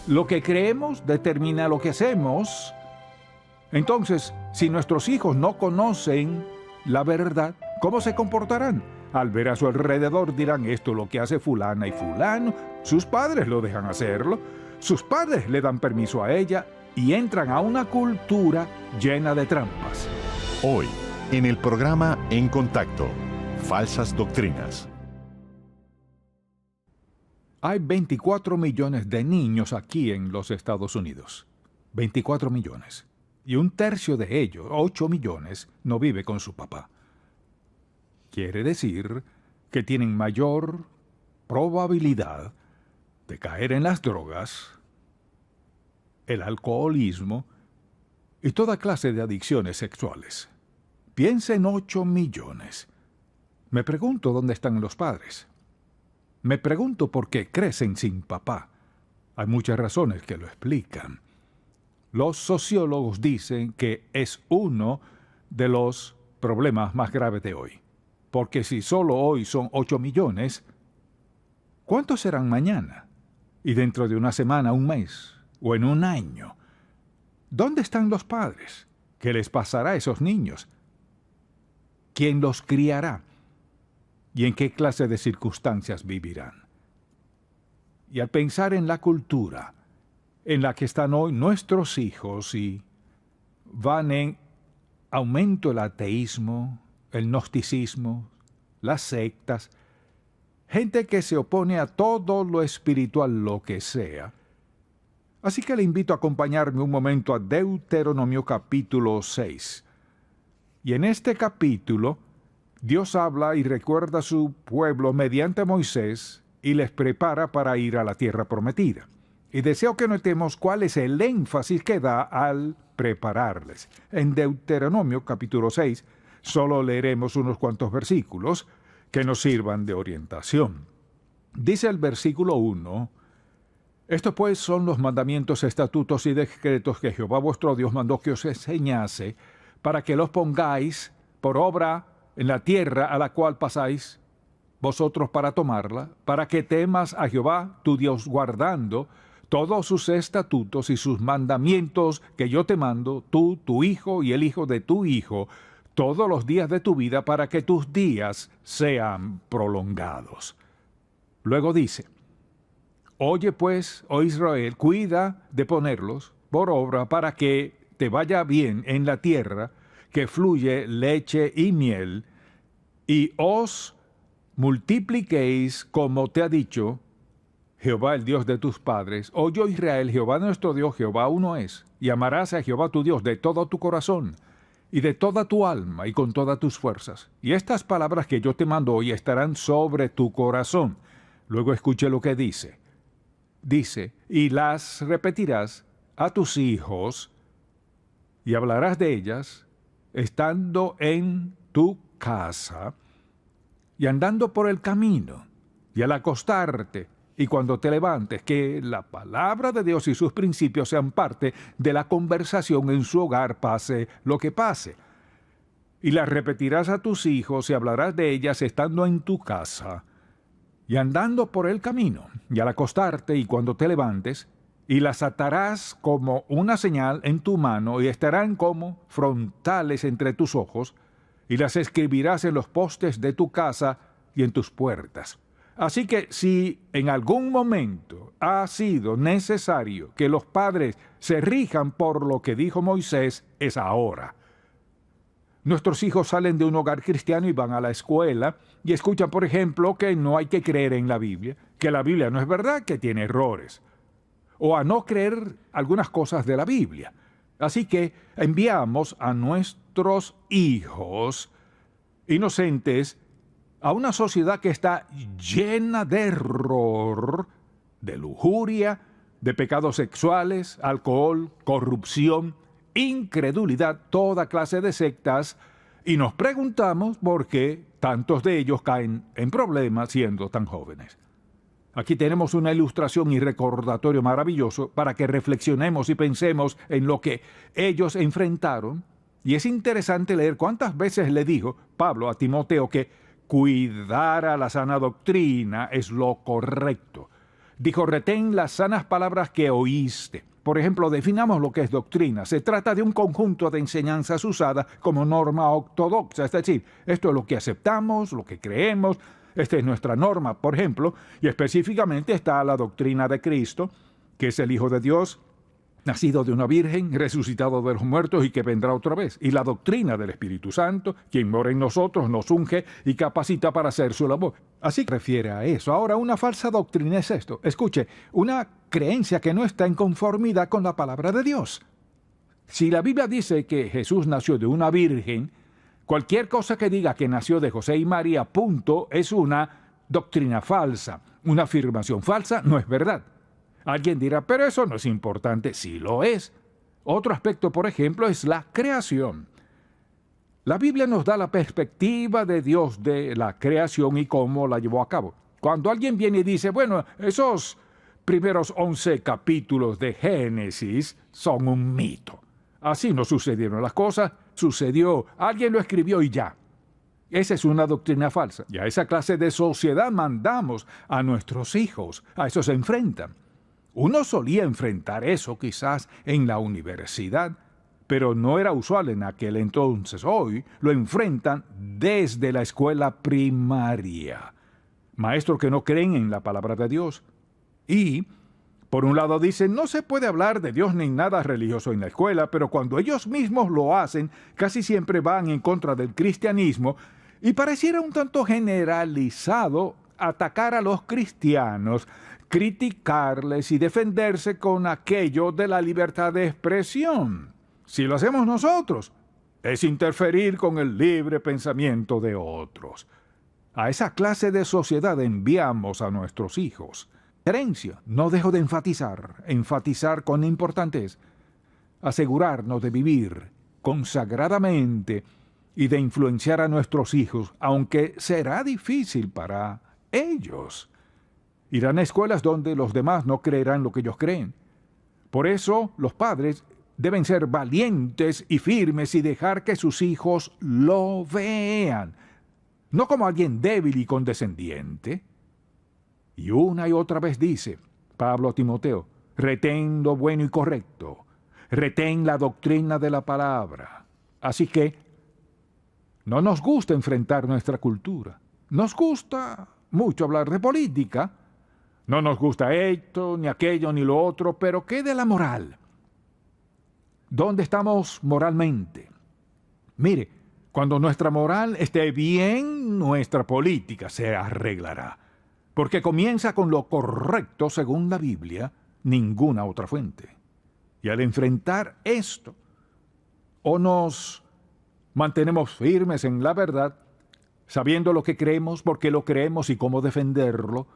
Lo que creemos determina lo que hacemos. Entonces, si nuestros hijos no conocen la verdad, ¿cómo se comportarán? Al ver a su alrededor dirán, esto es lo que hace fulana y fulano. Sus padres lo dejan hacerlo. Sus padres le dan permiso a ella y entran a una cultura llena de trampas. Hoy, en el programa En Contacto, falsas doctrinas. Hay 24 millones de niños aquí en los Estados Unidos. 24 millones. Y un tercio de ellos, 8 millones, no vive con su papá. Quiere decir que tienen mayor probabilidad de caer en las drogas, el alcoholismo y toda clase de adicciones sexuales. Piensa en 8 millones. Me pregunto dónde están los padres. Me pregunto por qué crecen sin papá. Hay muchas razones que lo explican. Los sociólogos dicen que es uno de los problemas más graves de hoy. Porque si solo hoy son 8 millones, ¿cuántos serán mañana? Y dentro de una semana, un mes, o en un año. ¿Dónde están los padres? ¿Qué les pasará a esos niños? ¿Quién los criará? ¿Y en qué clase de circunstancias vivirán? Y al pensar en la cultura en la que están hoy nuestros hijos y van en aumento el ateísmo, el gnosticismo, las sectas, gente que se opone a todo lo espiritual, lo que sea. Así que le invito a acompañarme un momento a Deuteronomio capítulo 6. Y en este capítulo, Dios habla y recuerda a su pueblo mediante Moisés y les prepara para ir a la tierra prometida. Y deseo que notemos cuál es el énfasis que da al prepararles. En Deuteronomio capítulo 6 solo leeremos unos cuantos versículos que nos sirvan de orientación. Dice el versículo 1, estos pues son los mandamientos, estatutos y decretos que Jehová vuestro Dios mandó que os enseñase, para que los pongáis por obra en la tierra a la cual pasáis vosotros para tomarla, para que temas a Jehová tu Dios guardando todos sus estatutos y sus mandamientos que yo te mando, tú, tu hijo y el hijo de tu hijo, todos los días de tu vida, para que tus días sean prolongados. Luego dice, oye pues, oh Israel, cuida de ponerlos por obra para que te vaya bien en la tierra, que fluye leche y miel, y os multipliquéis como te ha dicho Jehová el Dios de tus padres. Oye, Israel, Jehová nuestro Dios, Jehová uno es, y amarás a Jehová tu Dios de todo tu corazón, y de toda tu alma, y con todas tus fuerzas. Y estas palabras que yo te mando hoy estarán sobre tu corazón. Luego escuche lo que dice. Dice, y las repetirás a tus hijos, y hablarás de ellas, estando en tu casa, y andando por el camino, y al acostarte, y cuando te levantes, que la palabra de Dios y sus principios sean parte de la conversación en su hogar, pase lo que pase. Y las repetirás a tus hijos y hablarás de ellas estando en tu casa, y andando por el camino, y al acostarte y cuando te levantes, y las atarás como una señal en tu mano, y estarán como frontales entre tus ojos, y las escribirás en los postes de tu casa y en tus puertas. Así que si en algún momento ha sido necesario que los padres se rijan por lo que dijo Moisés, es ahora. Nuestros hijos salen de un hogar cristiano y van a la escuela y escuchan, por ejemplo, que no hay que creer en la Biblia, que la Biblia no es verdad, que tiene errores, o a no creer algunas cosas de la Biblia. Así que enviamos a nuestros hijos inocentes a una sociedad que está llena de error, de lujuria, de pecados sexuales, alcohol, corrupción, incredulidad, toda clase de sectas, y nos preguntamos por qué tantos de ellos caen en problemas siendo tan jóvenes. Aquí tenemos una ilustración y recordatorio maravilloso para que reflexionemos y pensemos en lo que ellos enfrentaron, y es interesante leer cuántas veces le dijo Pablo a Timoteo que cuidar a la sana doctrina es lo correcto. Dijo, retén las sanas palabras que oíste. Por ejemplo, definamos lo que es doctrina. Se trata de un conjunto de enseñanzas usadas como norma ortodoxa. Es decir, esto es lo que aceptamos, lo que creemos. Esta es nuestra norma, por ejemplo, y específicamente está la doctrina de Cristo, que es el Hijo de Dios, nacido de una virgen, resucitado de los muertos y que vendrá otra vez. Y la doctrina del Espíritu Santo, quien mora en nosotros, nos unge y capacita para hacer su labor. Así que refiere a eso. Ahora, una falsa doctrina es esto. Escuche, una creencia que no está en conformidad con la palabra de Dios. Si la Biblia dice que Jesús nació de una virgen, cualquier cosa que diga que nació de José y María, punto, es una doctrina falsa. Una afirmación falsa no es verdad. Alguien dirá, pero eso no es importante. Sí lo es. Otro aspecto, por ejemplo, es la creación. La Biblia nos da la perspectiva de Dios de la creación y cómo la llevó a cabo. Cuando alguien viene y dice, bueno, esos primeros 11 capítulos de Génesis son un mito. Así no sucedieron las cosas, sucedió, alguien lo escribió y ya. Esa es una doctrina falsa. Y a esa clase de sociedad mandamos a nuestros hijos. A eso se enfrentan. Uno solía enfrentar eso quizás en la universidad, pero no era usual en aquel entonces. Hoy lo enfrentan desde la escuela primaria. Maestros que no creen en la palabra de Dios. Y, por un lado, dicen, no se puede hablar de Dios ni nada religioso en la escuela, pero cuando ellos mismos lo hacen, casi siempre van en contra del cristianismo, y pareciera un tanto generalizado atacar a los cristianos, criticarles y defenderse con aquello de la libertad de expresión. Si lo hacemos nosotros, es interferir con el libre pensamiento de otros. A esa clase de sociedad enviamos a nuestros hijos. Herencia, no dejo de enfatizar con importante es asegurarnos de vivir consagradamente y de influenciar a nuestros hijos, aunque será difícil para ellos. Irán a escuelas donde los demás no creerán lo que ellos creen. Por eso, los padres deben ser valientes y firmes y dejar que sus hijos lo vean, no como alguien débil y condescendiente. Y una y otra vez dice Pablo a Timoteo, retén lo bueno y correcto, retén la doctrina de la palabra. Así que no nos gusta enfrentar nuestra cultura. Nos gusta mucho hablar de política. No nos gusta esto, ni aquello, ni lo otro, pero ¿qué de la moral? ¿Dónde estamos moralmente? Mire, cuando nuestra moral esté bien, nuestra política se arreglará. Porque comienza con lo correcto según la Biblia, ninguna otra fuente. Y al enfrentar esto, o nos mantenemos firmes en la verdad, sabiendo lo que creemos, por qué lo creemos y cómo defenderlo,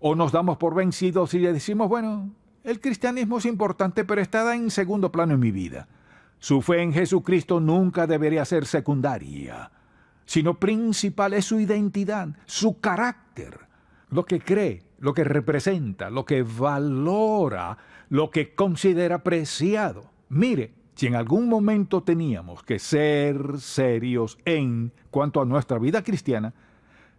o nos damos por vencidos y le decimos, bueno, el cristianismo es importante, pero está en segundo plano en mi vida. Su fe en Jesucristo nunca debería ser secundaria, sino principal es su identidad, su carácter, lo que cree, lo que representa, lo que valora, lo que considera preciado. Mire, si en algún momento teníamos que ser serios en cuanto a nuestra vida cristiana,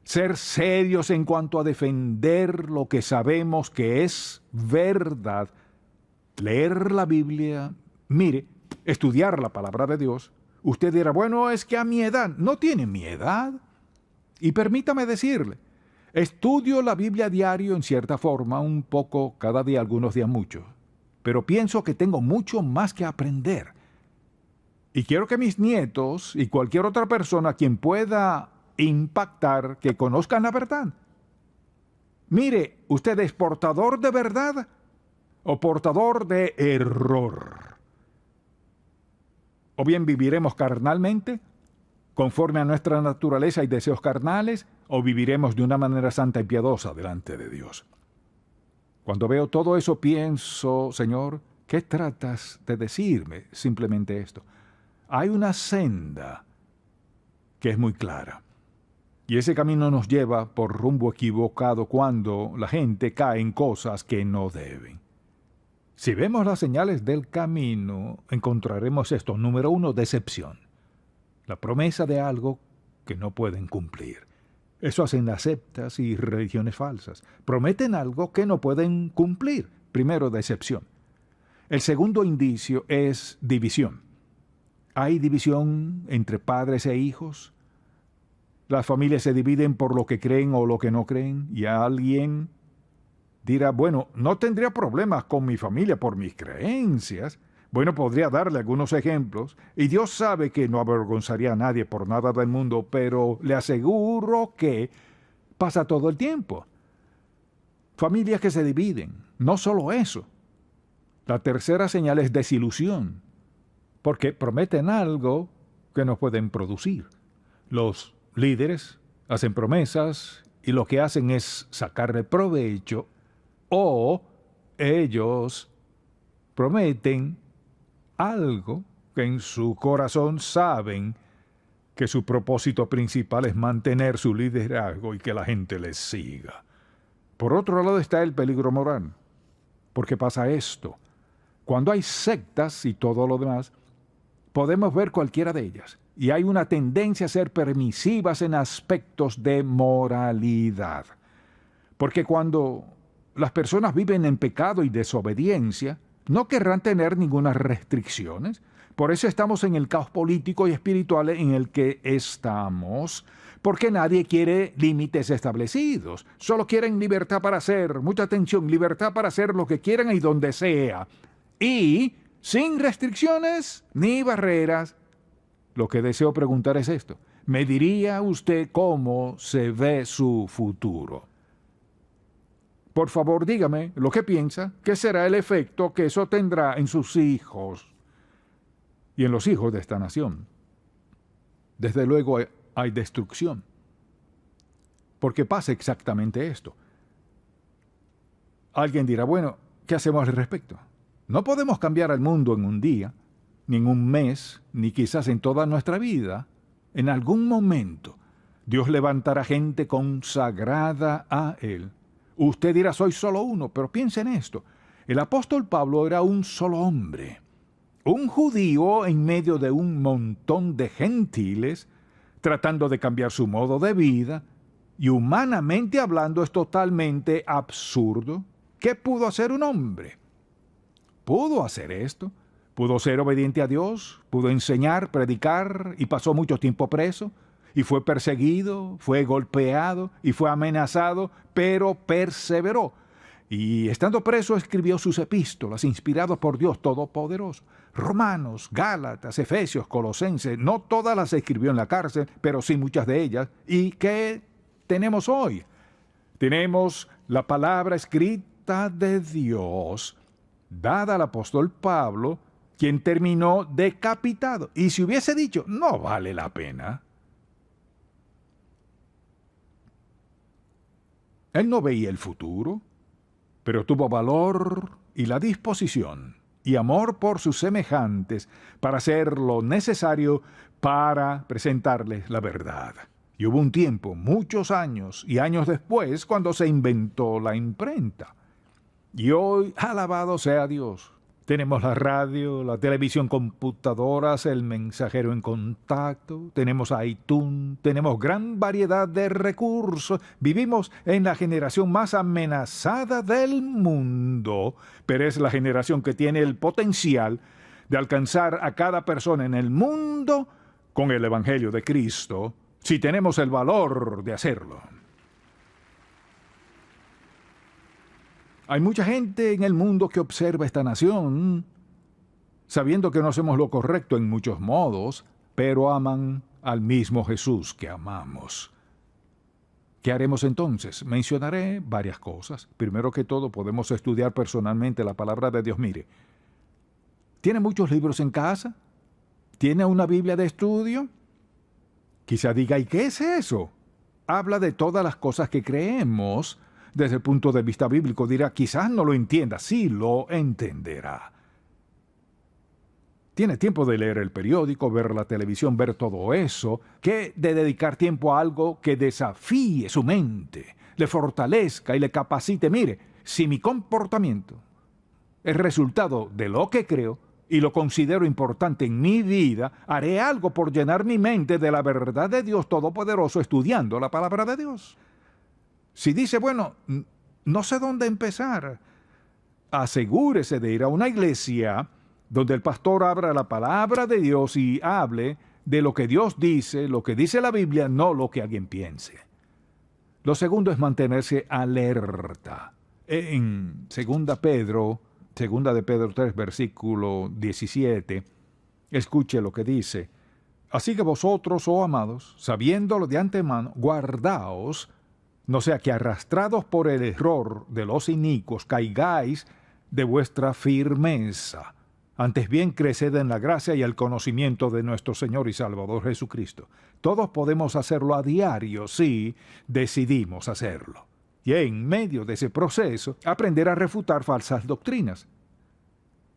ser serios en cuanto a defender lo que sabemos que es verdad, leer la Biblia, mire, estudiar la palabra de Dios, usted dirá, bueno, es que a mi edad, no tiene mi edad. Y permítame decirle, estudio la Biblia diario en cierta forma, un poco cada día, algunos días mucho, pero pienso que tengo mucho más que aprender. Y quiero que mis nietos y cualquier otra persona quien pueda impactar, que conozcan la verdad. Mire, ¿usted es portador de verdad o portador de error? O bien viviremos carnalmente, conforme a nuestra naturaleza y deseos carnales, o viviremos de una manera santa y piadosa delante de Dios. Cuando veo todo eso pienso, Señor, ¿qué tratas de decirme? Simplemente esto. Hay una senda que es muy clara. Y ese camino nos lleva por rumbo equivocado cuando la gente cae en cosas que no deben. Si vemos las señales del camino, encontraremos esto. Número 1, decepción. La promesa de algo que no pueden cumplir. Eso hacen las sectas y religiones falsas. Prometen algo que no pueden cumplir. Primero, decepción. El segundo indicio es división. Hay división entre padres e hijos. Las familias se dividen por lo que creen o lo que no creen. Y alguien dirá, bueno, no tendría problemas con mi familia por mis creencias. Bueno, podría darle algunos ejemplos. Y Dios sabe que no avergonzaría a nadie por nada del mundo, pero le aseguro que pasa todo el tiempo. Familias que se dividen. No solo eso. La tercera señal es desilusión, porque prometen algo que no pueden producir. Los líderes hacen promesas y lo que hacen es sacarle provecho, o ellos prometen algo que en su corazón saben que su propósito principal es mantener su liderazgo y que la gente les siga. Por otro lado está el peligro moral, porque pasa esto. Cuando hay sectas y todo lo demás, podemos ver cualquiera de ellas, y hay una tendencia a ser permisivas en aspectos de moralidad. Porque cuando las personas viven en pecado y desobediencia, no querrán tener ninguna restricciones. Por eso estamos en el caos político y espiritual en el que estamos, porque nadie quiere límites establecidos. Solo quieren libertad para hacer, mucha atención, libertad para hacer lo que quieran y donde sea. Y sin restricciones ni barreras. Lo que deseo preguntar es esto. ¿Me diría usted cómo se ve su futuro? Por favor, dígame lo que piensa, qué será el efecto que eso tendrá en sus hijos y en los hijos de esta nación. Desde luego hay destrucción, porque pasa exactamente esto. Alguien dirá, bueno, ¿qué hacemos al respecto? No podemos cambiar al mundo en un día, ni en un mes, ni quizás en toda nuestra vida. En algún momento, Dios levantará gente consagrada a Él. Usted dirá, soy solo uno, pero piense en esto. El apóstol Pablo era un solo hombre, un judío en medio de un montón de gentiles, tratando de cambiar su modo de vida, y humanamente hablando es totalmente absurdo. ¿Qué pudo hacer un hombre? Pudo hacer esto, pudo ser obediente a Dios, pudo enseñar, predicar, y pasó mucho tiempo preso, y fue perseguido, fue golpeado y fue amenazado, pero perseveró. Y estando preso escribió sus epístolas, inspirados por Dios Todopoderoso. Romanos, Gálatas, Efesios, Colosenses, no todas las escribió en la cárcel, pero sí muchas de ellas. ¿Y qué tenemos hoy? Tenemos la palabra escrita de Dios, dada al apóstol Pablo, quien terminó decapitado. Y si hubiese dicho, no vale la pena, él no veía el futuro, pero tuvo valor y la disposición y amor por sus semejantes para hacer lo necesario para presentarles la verdad. Y hubo un tiempo, muchos años y años después, cuando se inventó la imprenta. Y hoy, alabado sea Dios, tenemos la radio, la televisión, computadoras, el mensajero en contacto, tenemos iTunes, tenemos gran variedad de recursos. Vivimos en la generación más amenazada del mundo, pero es la generación que tiene el potencial de alcanzar a cada persona en el mundo con el Evangelio de Cristo, si tenemos el valor de hacerlo. Hay mucha gente en el mundo que observa esta nación, sabiendo que no hacemos lo correcto en muchos modos, pero aman al mismo Jesús que amamos. ¿Qué haremos entonces? Mencionaré varias cosas. Primero que todo, podemos estudiar personalmente la palabra de Dios. Mire, ¿tiene muchos libros en casa? ¿Tiene una Biblia de estudio? Quizá diga, ¿y qué es eso? Habla de todas las cosas que creemos. Desde el punto de vista bíblico dirá, quizás no lo entienda, sí lo entenderá. Tiene tiempo de leer el periódico, ver la televisión, ver todo eso, que de dedicar tiempo a algo que desafíe su mente, le fortalezca y le capacite. Mire, si mi comportamiento es resultado de lo que creo y lo considero importante en mi vida, haré algo por llenar mi mente de la verdad de Dios Todopoderoso estudiando la palabra de Dios. Si dice, bueno, no sé dónde empezar, asegúrese de ir a una iglesia donde el pastor abra la palabra de Dios y hable de lo que Dios dice, lo que dice la Biblia, no lo que alguien piense. Lo segundo es mantenerse alerta. En 2 de Pedro 3, versículo 17, escuche lo que dice. Así que vosotros, oh amados, sabiéndolo de antemano, guardaos, no sea que arrastrados por el error de los inicuos caigáis de vuestra firmeza. Antes bien, creced en la gracia y el conocimiento de nuestro Señor y Salvador Jesucristo. Todos podemos hacerlo a diario si decidimos hacerlo. Y en medio de ese proceso, aprender a refutar falsas doctrinas.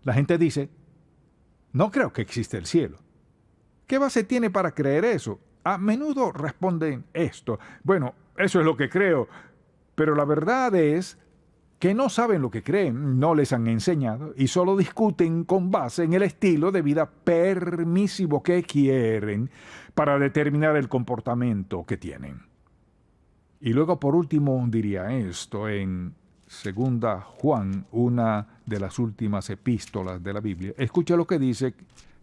La gente dice, no creo que existe el cielo. ¿Qué base tiene para creer eso? A menudo responden esto. Bueno, eso es lo que creo, pero la verdad es que no saben lo que creen, no les han enseñado y solo discuten con base en el estilo de vida permisivo que quieren para determinar el comportamiento que tienen. Y luego, por último, diría esto en 2 Juan, una de las últimas epístolas de la Biblia. Escucha lo que dice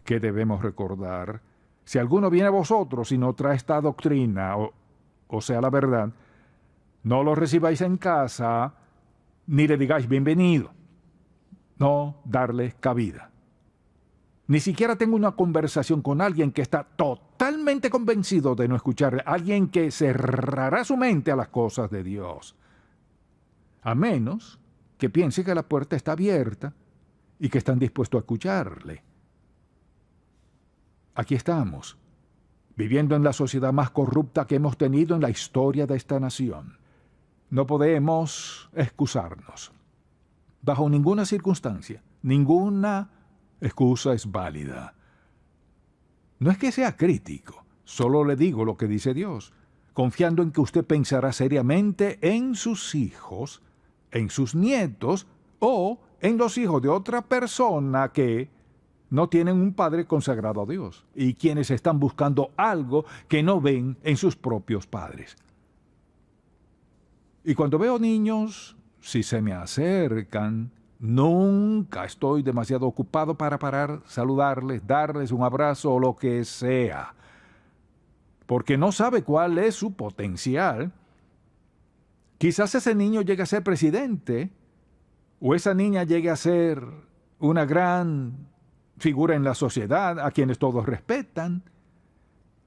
que debemos recordar. Si alguno viene a vosotros y no trae esta doctrina, o sea, la verdad, no lo recibáis en casa, ni le digáis bienvenido. No darle cabida. Ni siquiera tengo una conversación con alguien que está totalmente convencido de no escucharle, alguien que cerrará su mente a las cosas de Dios. A menos que piense que la puerta está abierta y que están dispuestos a escucharle. Aquí estamos, viviendo en la sociedad más corrupta que hemos tenido en la historia de esta nación. No podemos excusarnos. Bajo ninguna circunstancia, ninguna excusa es válida. No es que sea crítico, solo le digo lo que dice Dios, confiando en que usted pensará seriamente en sus hijos, en sus nietos o en los hijos de otra persona que no tienen un padre consagrado a Dios y quienes están buscando algo que no ven en sus propios padres. Y cuando veo niños, si se me acercan, nunca estoy demasiado ocupado para parar, saludarles, darles un abrazo o lo que sea, porque no sabe cuál es su potencial. Quizás ese niño llegue a ser presidente, o esa niña llegue a ser una gran figura en la sociedad a quienes todos respetan,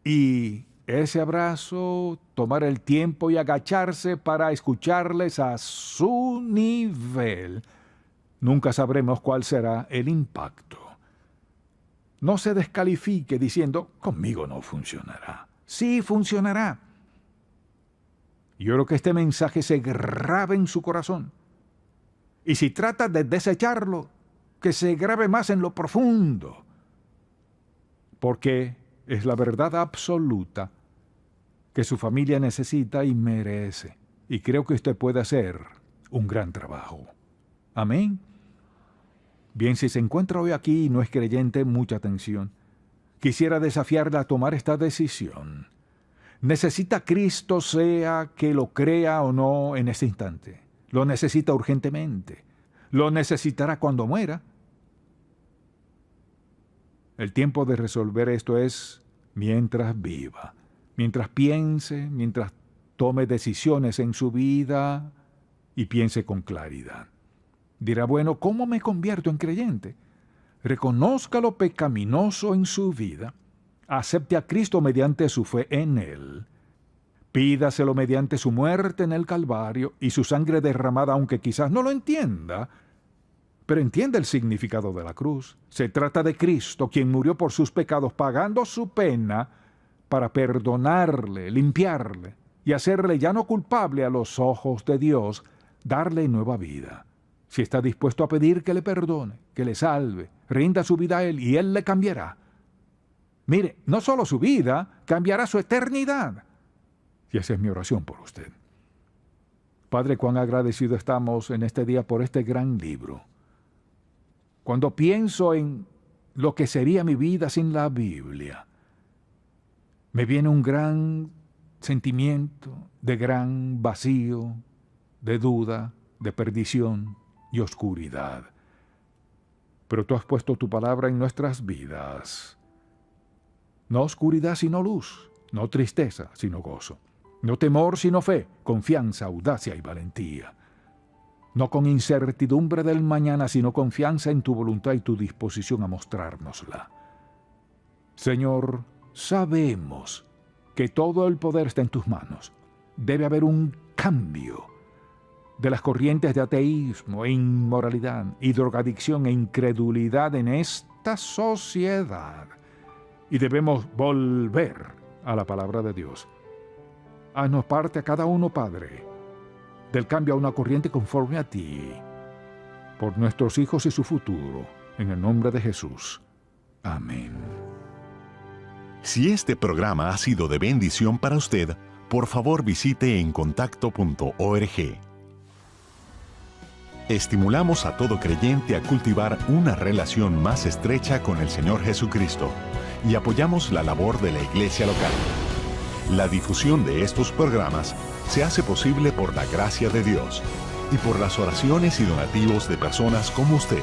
y ese abrazo, tomar el tiempo y agacharse para escucharles a su nivel, nunca sabremos cuál será el impacto. No se descalifique diciendo, conmigo no funcionará. Sí funcionará. Yo creo que este mensaje se grabe en su corazón. Y si trata de desecharlo, que se grabe más en lo profundo. Porque es la verdad absoluta que su familia necesita y merece. Y creo que usted puede hacer un gran trabajo. Amén. Bien, si se encuentra hoy aquí y no es creyente, mucha atención. Quisiera desafiarla a tomar esta decisión. Necesita Cristo, sea que lo crea o no en este instante. Lo necesita urgentemente. Lo necesitará cuando muera. El tiempo de resolver esto es mientras viva. Mientras piense, mientras tome decisiones en su vida y piense con claridad. Dirá, bueno, ¿cómo me convierto en creyente? Reconozca lo pecaminoso en su vida, acepte a Cristo mediante su fe en Él, pídaselo mediante su muerte en el Calvario y su sangre derramada, aunque quizás no lo entienda, pero entiende el significado de la cruz. Se trata de Cristo, quien murió por sus pecados, pagando su pena para perdonarle, limpiarle y hacerle ya no culpable a los ojos de Dios, darle nueva vida. Si está dispuesto a pedir que le perdone, que le salve, rinda su vida a Él y Él le cambiará. Mire, no solo su vida, cambiará su eternidad. Y esa es mi oración por usted. Padre, cuán agradecido estamos en este día por este gran libro. Cuando pienso en lo que sería mi vida sin la Biblia, me viene un gran sentimiento de gran vacío, de duda, de perdición y oscuridad. Pero tú has puesto tu palabra en nuestras vidas. No oscuridad sino luz, no tristeza sino gozo, no temor sino fe, confianza, audacia y valentía. No con incertidumbre del mañana, sino confianza en tu voluntad y tu disposición a mostrárnosla. Señor, sabemos que todo el poder está en tus manos. Debe haber un cambio de las corrientes de ateísmo e inmoralidad y drogadicción e incredulidad en esta sociedad. Y debemos volver a la palabra de Dios. Haznos parte a cada uno, Padre, del cambio a una corriente conforme a ti, por nuestros hijos y su futuro, en el nombre de Jesús. Amén. Si este programa ha sido de bendición para usted, por favor visite encontacto.org. Estimulamos a todo creyente a cultivar una relación más estrecha con el Señor Jesucristo y apoyamos la labor de la iglesia local. La difusión de estos programas se hace posible por la gracia de Dios y por las oraciones y donativos de personas como usted.